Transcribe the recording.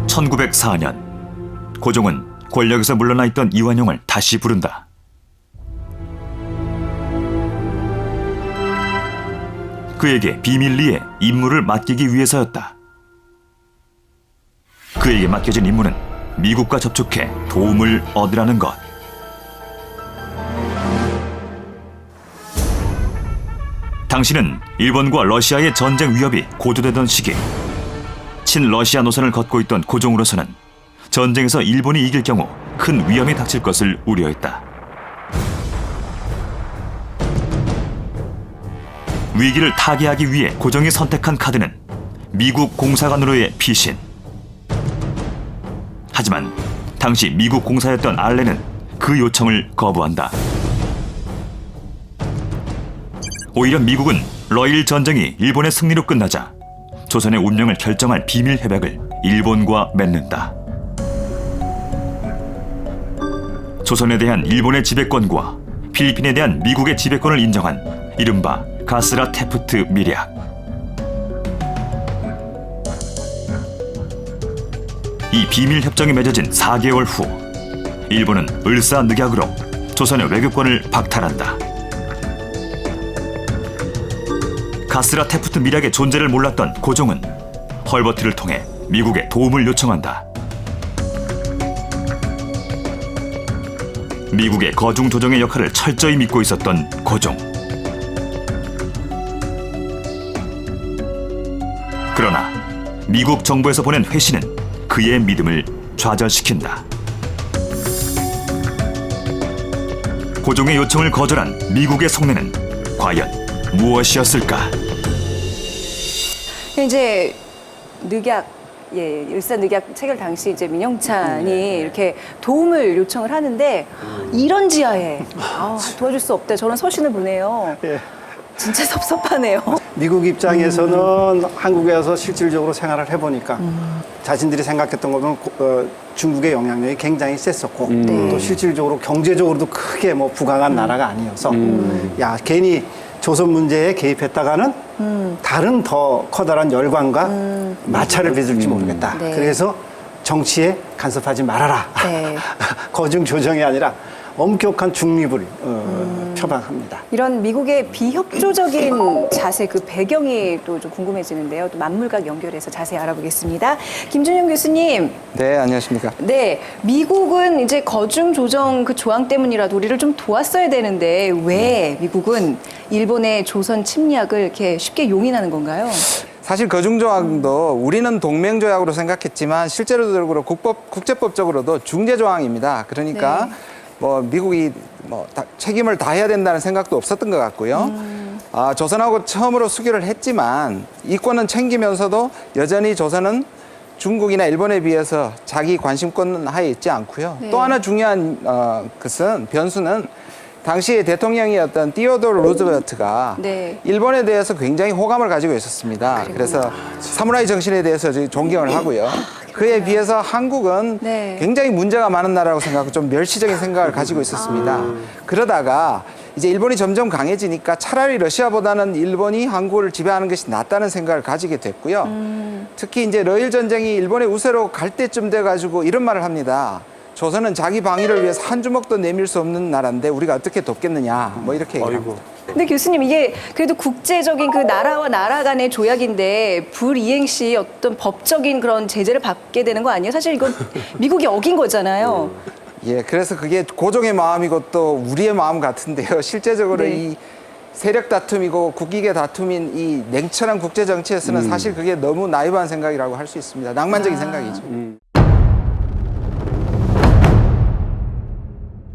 1904년 고종은 권력에서 물러나 있던 이완용을 다시 부른다. 그에게 비밀리에 임무를 맡기기 위해서였다. 그에게 맡겨진 임무는 미국과 접촉해 도움을 얻으라는 것. 당시는 일본과 러시아의 전쟁 위협이 고조되던 시기, 친러시아 노선을 걷고 있던 고종으로서는 전쟁에서 일본이 이길 경우 큰 위험이 닥칠 것을 우려했다. 위기를 타개하기 위해 고종이 선택한 카드는 미국 공사관으로의 피신. 하지만 당시 미국 공사였던 알렌은 그 요청을 거부한다. 오히려 미국은 러일 전쟁이 일본의 승리로 끝나자 조선의 운명을 결정할 비밀 협약을 일본과 맺는다. 조선에 대한 일본의 지배권과 필리핀에 대한 미국의 지배권을 인정한 이른바 가스라 테프트 밀약. 이 비밀 협정이 맺어진 4개월 후 일본은 을사늑약으로 조선의 외교권을 박탈한다. 가스라 테프트 밀약의 존재를 몰랐던 고종은 헐버트를 통해 미국에 도움을 요청한다. 미국의 거중 조정의 역할을 철저히 믿고 있었던 고종. 그러나 미국 정부에서 보낸 회신은 그의 믿음을 좌절시킨다. 고종의 요청을 거절한 미국의 속내는 과연 무엇이었을까? 이제 일사늑약 체결 당시 이제 민영찬이 이렇게 도움을 요청을 하는데 이런 지하에 도와줄 수 없대. 저런 서신을 보내요. 예. 진짜 섭섭하네요. 미국 입장에서는 한국에 와서 실질적으로 생활을 해보니까 자신들이 생각했던 거는 중국의 영향력이 굉장히 셌었고 또 실질적으로 경제적으로도 크게 뭐 부강한 나라가 아니어서 야 괜히 조선 문제에 개입했다가는 다른 더 커다란 열광과 마찰을 빚을지 모르겠다. 네. 그래서 정치에 간섭하지 말아라. 네. 거중 조정이 아니라 엄격한 중립을 표방합니다. 이런 미국의 비협조적인 자세 그 배경이 또 좀 궁금해지는데요. 또 만물각 연결해서 자세히 알아보겠습니다. 김준영 교수님. 네, 안녕하십니까. 네, 미국은 이제 거중 조정 그 조항 때문이라도 우리를 좀 도왔어야 되는데 왜 미국은 일본의 조선 침략을 이렇게 쉽게 용인하는 건가요? 사실 거중조항도 우리는 동맹조약으로 생각했지만 실제로도 국제법적으로도 중재조항입니다. 그러니까 네. 뭐 미국이 책임을 다해야 된다는 생각도 없었던 것 같고요. 조선하고 처음으로 수교를 했지만 이권은 챙기면서도 여전히 조선은 중국이나 일본에 비해서 자기 관심권 하에 있지 않고요. 네. 또 하나 중요한 변수는 당시 대통령이었던 티오도르 루즈벨트가 네. 일본에 대해서 굉장히 호감을 가지고 있었습니다. 그래서 사무라이 정신에 대해서 존경을 하고요. 그에 비해서 한국은 네. 굉장히 문제가 많은 나라라고 생각하고 좀 멸시적인 생각을 가지고 있었습니다. 그러다가 이제 일본이 점점 강해지니까 차라리 러시아보다는 일본이 한국을 지배하는 것이 낫다는 생각을 가지게 됐고요. 특히 이제 러일 전쟁이 일본의 우세로 갈 때쯤 돼가지고 이런 말을 합니다. 조선은 자기 방위를 위해서 한 주먹도 내밀 수 없는 나라인데 우리가 어떻게 돕겠느냐, 뭐 이렇게 얘기합니다. 근데 교수님 이게 그래도 국제적인 그 나라와 나라 간의 조약인데 불이행 시 어떤 법적인 그런 제재를 받게 되는 거 아니에요? 사실 이건 미국이 어긴 거잖아요. 예, 그래서 그게 고종의 마음이고 또 우리의 마음 같은데요. 실제적으로 네. 이 세력 다툼이고 국익의 다툼인 이 냉철한 국제 정치에서는 사실 그게 너무 나이브한 생각이라고 할 수 있습니다. 낭만적인 생각이죠.